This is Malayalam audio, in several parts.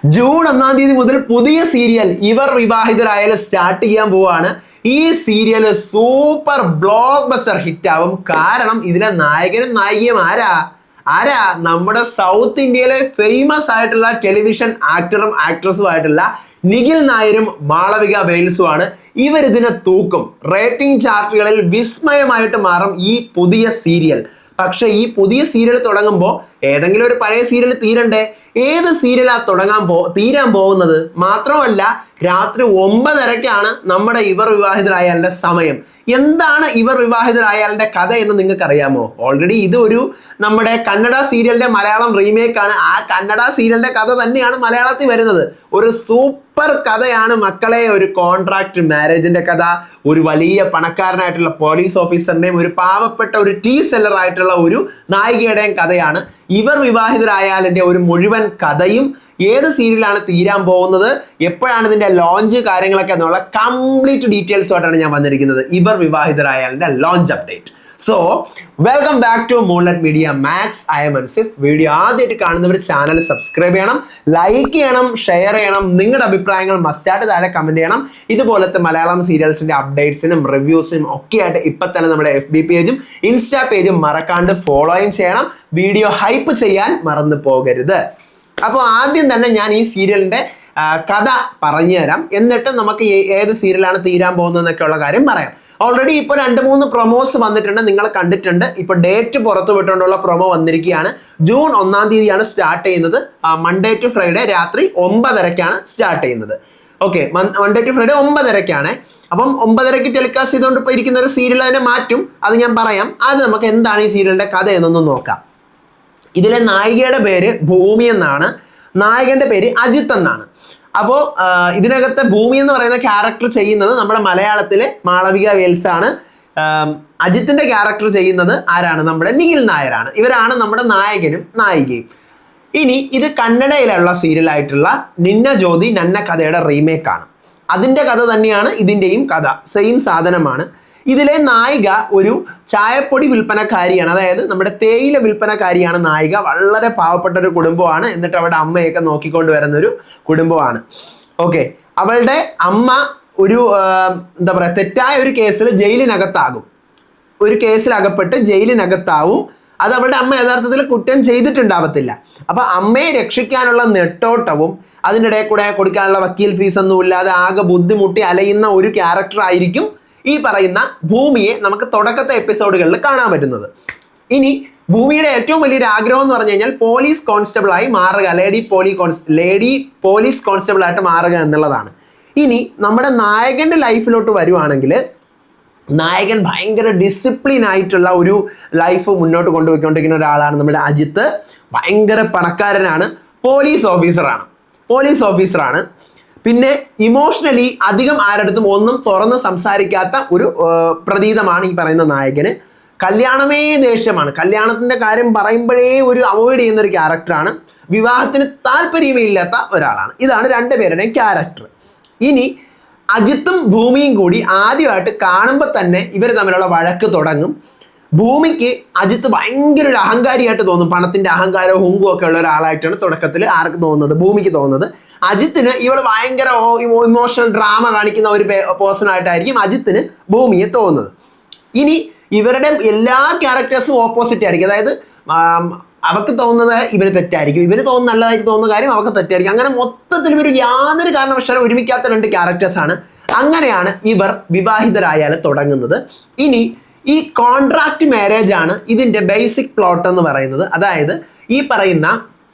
ജൂൺ 1-ാം തീയതി മുതൽ പുതിയ സീരിയൽ ഇവർ വിവാഹിതരായാലും സ്റ്റാർട്ട് ചെയ്യാൻ പോവാണ്. ഈ serial super block buster hit ആവും. കാരണം ഇതിലെ നായകനും നായികയും ആരാ നമ്മുടെ സൗത്ത് ഇന്ത്യയിലെ ഫേമസ് ആയിട്ടുള്ള ടെലിവിഷൻ ആക്ടറും ആക്ട്രസും ആയിട്ടുള്ള നിഖിൽ നായരും മാളവിക വെയിൽസുമാണ്. ഇവരിതിനെ തൂക്കും. റേറ്റിംഗ് ചാർട്ടുകളിൽ വിസ്മയമായിട്ട് മാറും ഈ പുതിയ സീരിയൽ. പക്ഷെ ഈ പുതിയ സീരിയൽ തുടങ്ങുമ്പോൾ ഏതെങ്കിലും ഒരു പഴയ സീരിയൽ തീരണ്ടേ? ഏത് സീരിയലാ തീരാൻ പോകുന്നത്? മാത്രമല്ല രാത്രി 9:30-ക്കാണ് നമ്മുടെ ഇവർ വിവാഹിതരായാലിന്റെ സമയം. എന്താണ് ഇവർ വിവാഹിതരായാലിന്റെ കഥ എന്ന് നിങ്ങൾക്ക് അറിയാമോ? ഓൾറെഡി ഇത് ഒരു നമ്മുടെ കന്നഡ സീരിയലിന്റെ മലയാളം റീമേക്ക് ആണ്. ആ കന്നഡ സീരിയലിന്റെ കഥ തന്നെയാണ് മലയാളത്തിൽ വരുന്നത്. ഒരു സൂപ്പർ കഥയാണ് മക്കളെ. ഒരു കോൺട്രാക്ട് മാരേജിന്റെ കഥ, ഒരു വലിയ പണക്കാരനായിട്ടുള്ള പോലീസ് ഓഫീസറിന്റെയും ഒരു പാവപ്പെട്ട ഒരു ടീ സെല്ലർ ആയിട്ടുള്ള ഒരു നായികയുടെയും കഥയാണ്. ഇവർ വിവാഹിതരായാലിന്റെ ഒരു മുഴുവൻ കഥയും ഏത് സീരിയലാണ് തീരാൻ പോകുന്നത്, എപ്പോഴാണ് ഇതിന്റെ ലോഞ്ച്, കാര്യങ്ങളൊക്കെ എന്നുള്ള കംപ്ലീറ്റ് ഡീറ്റെയിൽസുമായിട്ടാണ് ഞാൻ വന്നിരിക്കുന്നത്. ഇവർ വിവാഹിതരായാലിന്റെ launch update. So welcome back to Moonlight Media Max. I am Ansif. Video ആദ്യമായിട്ട് കാണുന്നവർ ചാനൽ സബ്സ്ക്രൈബ് ചെയ്യണം, ലൈക്ക് ചെയ്യണം, ഷെയർ ചെയ്യണം. നിങ്ങളുടെ അഭിപ്രായങ്ങൾ മസ്റ്റായിട്ട് താഴെ കമന്റ് ചെയ്യണം. ഇതുപോലത്തെ മലയാളം സീരിയൽസിന്റെ അപ്ഡേറ്റ്സിനും റിവ്യൂസിനും ഒക്കെ ആയിട്ട് ഇപ്പൊ തന്നെ നമ്മുടെ FB പേജും ഇൻസ്റ്റാ പേജും മറക്കാണ്ട് ഫോളോയും ചെയ്യണം. വീഡിയോ ഹൈപ്പ് ചെയ്യാൻ മറന്നു പോകരുത്. അപ്പോൾ ആദ്യം തന്നെ ഞാൻ ഈ സീരിയലിന്റെ കഥ പറഞ്ഞു തരാം. എന്നിട്ട് നമുക്ക് ഏത് സീരിയലാണ് തീരാൻ പോകുന്നതെന്നൊക്കെയുള്ള കാര്യം പറയാം. ഓൾറെഡി ഇപ്പോൾ 2-3 പ്രൊമോസ് വന്നിട്ടുണ്ട്, നിങ്ങൾ കണ്ടിട്ടുണ്ട്. ഇപ്പോൾ ഡേറ്റ് പുറത്തു വിട്ടുകൊണ്ടുള്ള പ്രൊമോ വന്നിരിക്കുകയാണ്. ജൂൺ 1-ാം തീയതിയാണ് സ്റ്റാർട്ട് ചെയ്യുന്നത്. മൺഡേ ടു ഫ്രൈഡേ രാത്രി 9:30-ക്കാണ് സ്റ്റാർട്ട് ചെയ്യുന്നത്. ഓക്കെ, മൺഡേ ടു ഫ്രൈഡേ 9:30-ക്കാണ്. അപ്പം 9:30-ക്ക് ടെലികാസ്റ്റ് ചെയ്തുകൊണ്ട് ഇപ്പോൾ ഇരിക്കുന്ന ഒരു സീരിയൽ അതിനെ മാറ്റും. അത് ഞാൻ പറയാം. അത് നമുക്ക് എന്താണ് ഈ സീരിയലിന്റെ കഥ എന്നൊന്ന് നോക്കാം. ഇതിലെ നായികയുടെ പേര് ഭൂമി എന്നാണ്, നായകന്റെ പേര് അജിത്ത് എന്നാണ്. അപ്പോൾ ഇതിനകത്തെ ഭൂമി എന്ന് പറയുന്ന ക്യാരക്ടർ ചെയ്യുന്നത് നമ്മുടെ മലയാളത്തിലെ മാളവിക വെയിൽസ് ആണ്. അജിത്തിന്റെ ക്യാരക്ടർ ചെയ്യുന്നത് ആരാണ്? നമ്മുടെ നിഖിൽ നായരാണ്. ഇവരാണ് നമ്മുടെ നായകനും നായികയും. ഇനി ഇത് കന്നഡയിലുള്ള സീരിയലായിട്ടുള്ള നിന്ന ജ്യോതി നന്ന കഥയുടെ റീമേക്കാണ്. അതിന്റെ കഥ തന്നെയാണ് ഇതിന്റെയും കഥ, സെയിം സാധനമാണ്. ഇതിലെ നായിക ഒരു ചായപ്പൊടി വിൽപ്പനക്കാരിയാണ്, അതായത് നമ്മുടെ തേയില വിൽപ്പനക്കാരിയാണ് നായിക. വളരെ പാവപ്പെട്ട ഒരു കുടുംബമാണ്. എന്നിട്ട് അവളുടെ അമ്മയൊക്കെ നോക്കിക്കൊണ്ട് വരുന്ന ഒരു കുടുംബമാണ്. ഓക്കെ, അവളുടെ അമ്മ ഒരു എന്താ പറയുക, തെറ്റായ ഒരു കേസിൽ ജയിലിനകത്താകും. ഒരു കേസിൽ അകപ്പെട്ട് ജയിലിനകത്താവും. അത് അവളുടെ അമ്മ യഥാർത്ഥത്തിൽ കുറ്റം ചെയ്തിട്ടുണ്ടാവത്തില്ല. അപ്പൊ അമ്മയെ രക്ഷിക്കാനുള്ള നെട്ടോട്ടവും അതിൻ്റെ ഇടയിൽ കൂടെ കൊടുക്കാനുള്ള വക്കീൽ ഫീസ് ഒന്നും ഇല്ലാതെ ആകെ ബുദ്ധിമുട്ടി അലയുന്ന ഒരു ക്യാരക്ടർ ആയിരിക്കും ഈ പറയുന്ന ഭൂമിയെ നമുക്ക് തുടക്കത്തെ എപ്പിസോഡുകളിൽ കാണാൻ പറ്റുന്നത്. ഇനി ഭൂമിയുടെ ഏറ്റവും വലിയൊരു ആഗ്രഹം എന്ന് പറഞ്ഞു കഴിഞ്ഞാൽ പോലീസ് കോൺസ്റ്റബിൾ ആയി മാറുക, ലേഡി പോലീസ് കോൺസ്റ്റബിൾ ആയിട്ട് മാറുക എന്നുള്ളതാണ്. ഇനി നമ്മുടെ നായകന്റെ ലൈഫിലോട്ട് വരുവാണെങ്കിൽ, നായകൻ ഭയങ്കര ഡിസിപ്ലിൻ ആയിട്ടുള്ള ഒരു ലൈഫ് മുന്നോട്ട് കൊണ്ടുപോയിക്കൊണ്ടിരിക്കുന്ന ഒരാളാണ് നമ്മുടെ അജിത്ത്. ഭയങ്കര പണക്കാരനാണ്, പോലീസ് ഓഫീസറാണ്. പിന്നെ ഇമോഷണലി അധികം ആരടുത്തും ഒന്നും തുറന്ന് സംസാരിക്കാത്ത ഒരു പ്രതീതമാണ് ഈ പറയുന്ന നായകന്. കല്യാണമേ ദേഷ്യമാണ്. കല്യാണത്തിന്റെ കാര്യം പറയുമ്പോഴേ ഒരു അവോയ്ഡ് ചെയ്യുന്ന ഒരു ക്യാരക്ടറാണ്. വിവാഹത്തിന് താല്പര്യമേ ഇല്ലാത്ത ഒരാളാണ്. ഇതാണ് രണ്ടുപേരുടെയും ക്യാരക്ടർ. ഇനി അജിത്തും ഭൂമിയും കൂടി ആദ്യമായിട്ട് കാണുമ്പോൾ തന്നെ ഇവർ തമ്മിലുള്ള വഴക്ക് തുടങ്ങും. ഭൂമിക്ക് അജിത്ത് ഭയങ്കര ഒരു അഹങ്കാരിയായിട്ട് തോന്നും. പണത്തിന്റെ അഹങ്കാരവും ഹുങ്കും ഒക്കെ ഉള്ള ഒരാളായിട്ടാണ് തുടക്കത്തിൽ ആർക്ക് തോന്നുന്നത്? ഭൂമിക്ക് തോന്നുന്നത്. അജിത്തിന് ഇവൾ ഭയങ്കര ഇമോഷണൽ ഡ്രാമ കാണിക്കുന്ന ഒരു പേഴ്സൺ ആയിട്ടായിരിക്കും അജിത്തിന് ഭൂമിയെ തോന്നുന്നത്. ഇനി ഇവരുടെ എല്ലാ ക്യാരക്ടേഴ്സും ഓപ്പോസിറ്റ് ആയിരിക്കും. അതായത് അവർക്ക് തോന്നുന്നത് ഇവര് തെറ്റായിരിക്കും, ഇവര് തോന്നുന്ന നല്ലതായിട്ട് തോന്നുന്ന കാര്യം അവർക്ക് തെറ്റായിരിക്കും. അങ്ങനെ മൊത്തത്തിൽ ഇവർ യാതൊരു കാരണവശാലും ഒരുമിക്കാത്ത 2 ക്യാരക്ടേഴ്സാണ്. അങ്ങനെയാണ് ഇവർ വിവാഹിതരായാൽ തുടങ്ങുന്നത്. ഇനി ഈ കോൺട്രാക്ട് മാരേജ് ആണ് ഇതിന്റെ ബേസിക് പ്ലോട്ട് എന്ന് പറയുന്നത്. അതായത് ഈ പറയുന്ന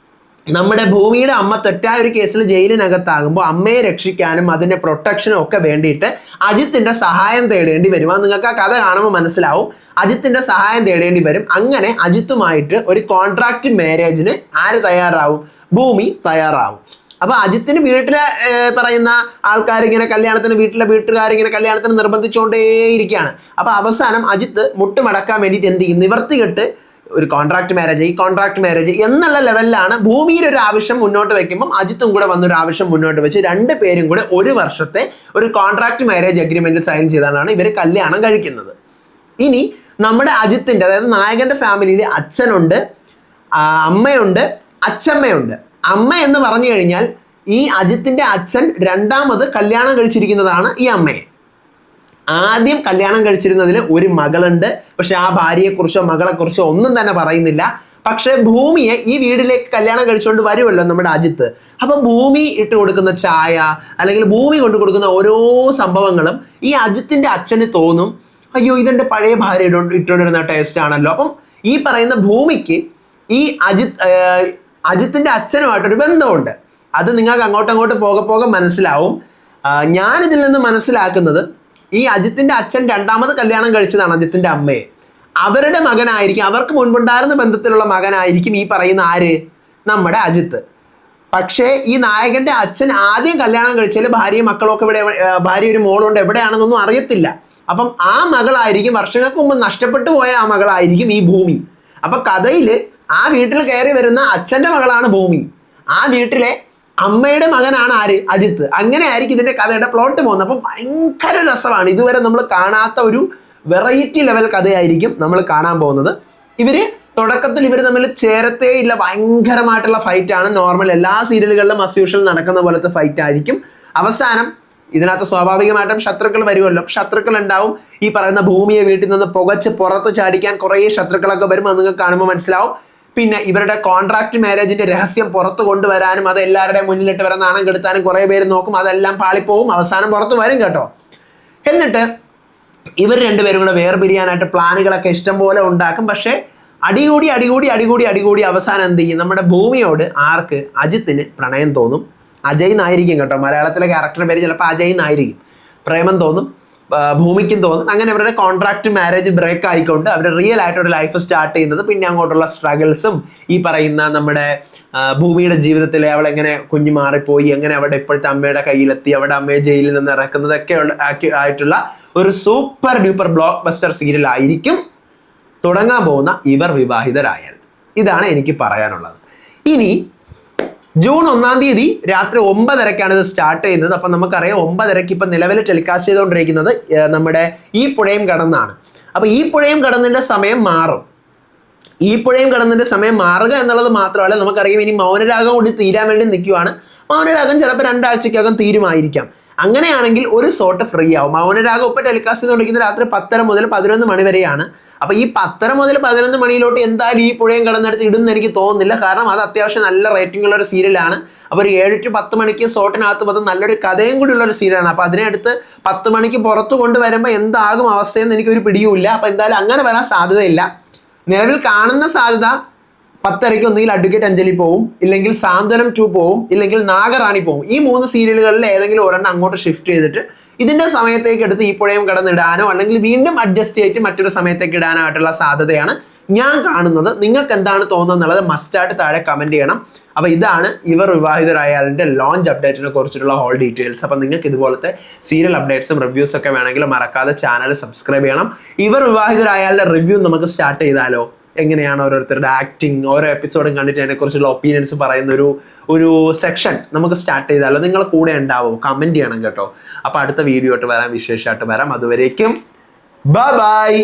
നമ്മുടെ ഭൂമിയുടെ അമ്മ തെറ്റായ ഒരു കേസിൽ ജയിലിനകത്താകുമ്പോൾ അമ്മയെ രക്ഷിക്കാനും അതിന്റെ പ്രൊട്ടക്ഷനും ഒക്കെ വേണ്ടിയിട്ട് അജിത്തിന്റെ സഹായം തേടേണ്ടി വരും. അത് നിങ്ങൾക്ക് ആ കഥ കാണുമ്പോൾ മനസ്സിലാവും. അജിത്തിന്റെ സഹായം തേടേണ്ടി വരും. അങ്ങനെ അജിത്തുമായിട്ട് ഒരു കോൺട്രാക്ട് മാരേജിന് ആര് തയ്യാറാവും? ഭൂമി തയ്യാറാവും. അപ്പൊ അജിത്തിന് വീട്ടിലെ പറയുന്ന ആൾക്കാരിങ്ങനെ വീട്ടിലെ വീട്ടുകാരിങ്ങനെ കല്യാണത്തിന് നിർബന്ധിച്ചുകൊണ്ടേയിരിക്കുകയാണ്. അപ്പൊ അവസാനം അജിത്ത് മുട്ടുമടക്കാൻ വേണ്ടിയിട്ട് എന്ത് ചെയ്യും? നിവർത്തികെട്ട് ഒരു കോൺട്രാക്ട് മാരേജ് എന്നുള്ള ലെവലിലാണ് ഭൂമിയുടെ ഒരു ആവശ്യം മുന്നോട്ട് വെക്കുമ്പോൾ അജിത്തും കൂടെ വന്നൊരു ആവശ്യം മുന്നോട്ട് വെച്ച് 2 പേരും കൂടെ 1 വർഷത്തെ ഒരു കോൺട്രാക്ട് മാരേജ് അഗ്രിമെന്റ് സൈൻ ചെയ്താണ് ഇവർ കല്യാണം കഴിക്കുന്നത്. ഇനി നമ്മുടെ അജിത്തിന്റെ, അതായത് നായകന്റെ ഫാമിലിയിൽ അച്ഛനുണ്ട്, അമ്മയുണ്ട്, അച്ഛമ്മയുണ്ട്. അമ്മ എന്ന് പറഞ്ഞു കഴിഞ്ഞാൽ ഈ അജിത്തിന്റെ അച്ഛൻ രണ്ടാമത് കല്യാണം കഴിച്ചിരിക്കുന്നതാണ് ഈ അമ്മയെ. ആദ്യം കല്യാണം കഴിച്ചിരുന്നതിൽ ഒരു മകളുണ്ട്, പക്ഷെ ആ ഭാര്യയെക്കുറിച്ചോ മകളെക്കുറിച്ചോ ഒന്നും തന്നെ പറയുന്നില്ല. പക്ഷെ ഭൂമിയെ ഈ വീട്ടിലേക്ക് കല്യാണം കഴിച്ചുകൊണ്ട് വരുമല്ലോ നമ്മുടെ അജിത്ത്. അപ്പൊ ഭൂമി ഇട്ട് കൊടുക്കുന്ന ചായ അല്ലെങ്കിൽ ഭൂമി കൊണ്ട് കൊടുക്കുന്ന ഓരോ സംഭവങ്ങളും ഈ അജിത്തിന്റെ അച്ഛന് തോന്നും, അയ്യോ ഇതെന്റെ പഴയ ഭാര്യ ഇട്ടുകൊണ്ടിരുന്ന ടേസ്റ്റ് ആണല്ലോ. അപ്പം ഈ പറയുന്ന ഭൂമിക്ക് ഈ അജിത്തിന്റെ അച്ഛനുമായിട്ടൊരു ബന്ധമുണ്ട്. അത് നിങ്ങൾക്ക് അങ്ങോട്ടങ്ങോട്ട് പോകെ മനസ്സിലാവും. ഞാനിതിൽ നിന്ന് മനസ്സിലാക്കുന്നത് ഈ അജിത്തിന്റെ അച്ഛൻ രണ്ടാമത് കല്യാണം കഴിച്ചതാണ് അജിത്തിന്റെ അമ്മയെ. അവരുടെ മകനായിരിക്കും, അവർക്ക് മുൻപുണ്ടായിരുന്ന ബന്ധത്തിലുള്ള മകനായിരിക്കും ഈ പറയുന്ന ആര്, നമ്മുടെ അജിത്ത്. പക്ഷേ ഈ നായകന്റെ അച്ഛൻ ആദ്യം കല്യാണം കഴിച്ചാൽ ഭാര്യയും മക്കളൊക്കെ ഇവിടെ, ഭാര്യ ഒരു മോളുണ്ട്, എവിടെയാണെന്നൊന്നും അറിയത്തില്ല. അപ്പം ആ മകളായിരിക്കും, വർഷങ്ങൾക്ക് മുമ്പ് നഷ്ടപ്പെട്ടു പോയ ആ മകളായിരിക്കും ഈ ഭൂമി. അപ്പൊ കഥയിൽ ആ വീട്ടിൽ കയറി വരുന്ന അച്ഛന്റെ മകളാണ് ഭൂമി, ആ വീട്ടിലെ അമ്മയുടെ മകനാണ് ആര്, അജിത്ത്. അങ്ങനെ ആയിരിക്കും ഇതിന്റെ കഥയുടെ പ്ലോട്ട് പോകുന്നത്. അപ്പം ഭയങ്കര രസമാണ്. ഇതുവരെ നമ്മൾ കാണാത്ത ഒരു വെറൈറ്റി ലെവൽ കഥയായിരിക്കും നമ്മൾ കാണാൻ പോകുന്നത്. തുടക്കത്തിൽ ഇവർ തമ്മിൽ ചേരത്തേ ഇല്ല, ഭയങ്കരമായിട്ടുള്ള ഫൈറ്റ് ആണ്. നോർമൽ എല്ലാ സീരിയലുകളിലും അസ് യൂഷ്വൽ നടക്കുന്ന പോലത്തെ ഫൈറ്റ് ആയിരിക്കും. അവസാനം ഇതിനകത്ത് സ്വാഭാവികമായിട്ടും ശത്രുക്കൾ വരുമല്ലോ, ശത്രുക്കൾ ഉണ്ടാവും. ഈ പറയുന്ന ഭൂമിയെ വീട്ടിൽ നിന്ന് പുകച്ച് പുറത്ത് ചാടിക്കാൻ കുറേ ശത്രുക്കളൊക്കെ വരും, അത് നിങ്ങൾക്ക് കാണുമ്പോൾ മനസ്സിലാവും. പിന്നെ ഇവരുടെ കോൺട്രാക്ട് മാരേജിന്റെ രഹസ്യം പുറത്ത് കൊണ്ടുവരാനും അത് എല്ലാവരുടെയും മുന്നിലിട്ട് വരെ നാണം കെടുത്താനും കുറേ പേര് നോക്കും, അതെല്ലാം പാളിപ്പോവും, അവസാനം പുറത്ത് വരും കേട്ടോ. എന്നിട്ട് ഇവർ രണ്ടുപേരും കൂടെ വേർപിരിയാനായിട്ട് പ്ലാനുകളൊക്കെ ഇഷ്ടം പോലെ ഉണ്ടാക്കും. പക്ഷേ അടികൂടി അവസാനം എന്ത് ചെയ്യും, നമ്മുടെ ഭൂമിയോട് ആർക്ക്, അജിത്തിന് പ്രണയം തോന്നും. അജയ് എന്നായിരിക്കും കേട്ടോ, മലയാളത്തിലെ ക്യാരക്ടറിന്റെ പേര് ചിലപ്പോൾ അജയ് എന്നായിരിക്കും. പ്രേമം തോന്നും, ഭൂമിക്കും തോന്നും. അങ്ങനെ അവരുടെ കോൺട്രാക്ട് മാരേജ് ബ്രേക്ക് ആയിക്കൊണ്ട് അവർ റിയൽ ആയിട്ട് ഒരു ലൈഫ് സ്റ്റാർട്ട് ചെയ്യുന്നത്. പിന്നെ അങ്ങോട്ടുള്ള സ്ട്രഗിൾസും ഈ പറയുന്ന നമ്മുടെ ഭൂമിയുടെ ജീവിതത്തിലെ അവൾ എങ്ങനെ കുഞ്ഞു മാറിപ്പോയി, എങ്ങനെ അവളുടെ ഇപ്പോഴത്തെ അമ്മയുടെ കയ്യിലെത്തി, അവളുടെ അമ്മയെ ജയിലിൽ നിന്ന് ഇറക്കുന്നതൊക്കെ ആയിട്ടുള്ള ഒരു super duper block buster serial ആയിരിക്കും തുടങ്ങാൻ പോകുന്ന ഇവർ വിവാഹിതരായാൽ. ഇതാണ് എനിക്ക് പറയാനുള്ളത്. ഇനി ജൂൺ 1 രാത്രി 9:30 ഇത് സ്റ്റാർട്ട് ചെയ്യുന്നത്. അപ്പം നമുക്കറിയാം 9:30 ഇപ്പം നിലവിൽ ടെലികാസ്റ്റ് ചെയ്തുകൊണ്ടിരിക്കുന്നത് നമ്മുടെ ഈ പുഴയും കടന്നാണ്. അപ്പം ഈ പുഴയും കടന്നിൻ്റെ സമയം മാറും. ഈ പുഴയും കടന്നിൻ്റെ സമയം മാറുക എന്നുള്ളത് മാത്രമല്ല, നമുക്കറിയാം ഇനി മൗനരാഗം കൂടി തീരാൻ വേണ്ടി നിൽക്കുവാണ്. മൗനരാഗം ചിലപ്പോൾ 2 ആഴ്ചക്കകം തീരുമായിരിക്കാം. അങ്ങനെയാണെങ്കിൽ ഒരു സോട്ട് ഫ്രീ ആവും. മൗനരാഗം ഇപ്പോൾ ടെലികാസ്റ്റ് ചെയ്തുകൊണ്ടിരിക്കുന്നത് രാത്രി 10:30 മുതൽ 11 മണി വരെയാണ്. അപ്പൊ ഈ 10:30 മുതൽ 11 മണിയിലോട്ട് എന്തായാലും ഈ പുഴയും കടന്നെടുത്ത് ഇടുമെന്ന് എനിക്ക് തോന്നുന്നില്ല. കാരണം അത് അത്യാവശ്യം നല്ല റേറ്റിംഗ് ഉള്ള ഒരു സീരിയലാണ്. അപ്പോൾ ഒരു 7 to 10 മണിക്ക് ഷോട്ടിനകത്ത് അത് നല്ലൊരു കഥയും കൂടി ഉള്ള ഒരു സീരിയലാണ്. അപ്പൊ അതിനടുത്ത് 10 മണിക്ക് പുറത്ത് കൊണ്ടുവരുമ്പോൾ എന്താകും അവസ്ഥയെന്ന് എനിക്കൊരു പിടിയുമില്ല. അപ്പൊ എന്തായാലും അങ്ങനെ വരാൻ സാധ്യതയില്ല. നിലവിൽ കാണുന്ന സാധ്യത 10:30 ഒന്നുകിൽ അഡ്വക്കേറ്റ് അഞ്ജലി പോവും, ഇല്ലെങ്കിൽ സാന്ത്വനം 2 പോവും, ഇല്ലെങ്കിൽ നാഗറാണി പോവും. ഈ 3 സീരിയലുകളിൽ ഏതെങ്കിലും ഒരെണ്ണം അങ്ങോട്ട് ഷിഫ്റ്റ് ചെയ്തിട്ട് ഇതിന്റെ സമയത്തേക്ക് എടുത്ത് ഈ പുഴയും കടന്നിടാനോ അല്ലെങ്കിൽ വീണ്ടും അഡ്ജസ്റ്റ് ചെയ്തിട്ട് മറ്റൊരു സമയത്തേക്ക് ഇടാനായിട്ടുള്ള സാധ്യതയാണ് ഞാൻ കാണുന്നത്. നിങ്ങൾക്ക് എന്താണ് തോന്നുന്നത് എന്നുള്ളത് മസ്റ്റായിട്ട് താഴെ കമന്റ് ചെയ്യണം. അപ്പോൾ ഇതാണ് ഇവർ വിവാഹിതരായാലിന്റെ ലോഞ്ച് അപ്ഡേറ്റിനെ കുറിച്ചിട്ടുള്ള ഹോൾ ഡീറ്റെയിൽസ്. അപ്പം നിങ്ങൾക്ക് ഇതുപോലത്തെ സീരിയൽ അപ്ഡേറ്റ്സും റിവ്യൂസ് ഒക്കെ വേണമെങ്കിൽ മറക്കാതെ ചാനൽ സബ്സ്ക്രൈബ് ചെയ്യണം. ഇവർ വിവാഹിതരായാലിന്റെ റിവ്യൂ നമുക്ക് സ്റ്റാർട്ട് ചെയ്താലോ? എങ്ങനെയാണ് ഓരോരുത്തരുടെ ആക്ടിങ്, ഓരോ എപ്പിസോഡും കണ്ടിട്ട് അതിനെക്കുറിച്ചുള്ള ഒപ്പീനിയൻസ് പറയുന്ന ഒരു സെക്ഷൻ നമുക്ക് സ്റ്റാർട്ട് ചെയ്താലോ? നിങ്ങൾ കൂടെ ഉണ്ടാവും, കമന്റ് ചെയ്യണം കേട്ടോ. അപ്പോൾ അടുത്ത വീഡിയോ ആയിട്ട് വരാം, വിശേഷമായിട്ട് വരാം. അതുവരേക്കും ബൈ.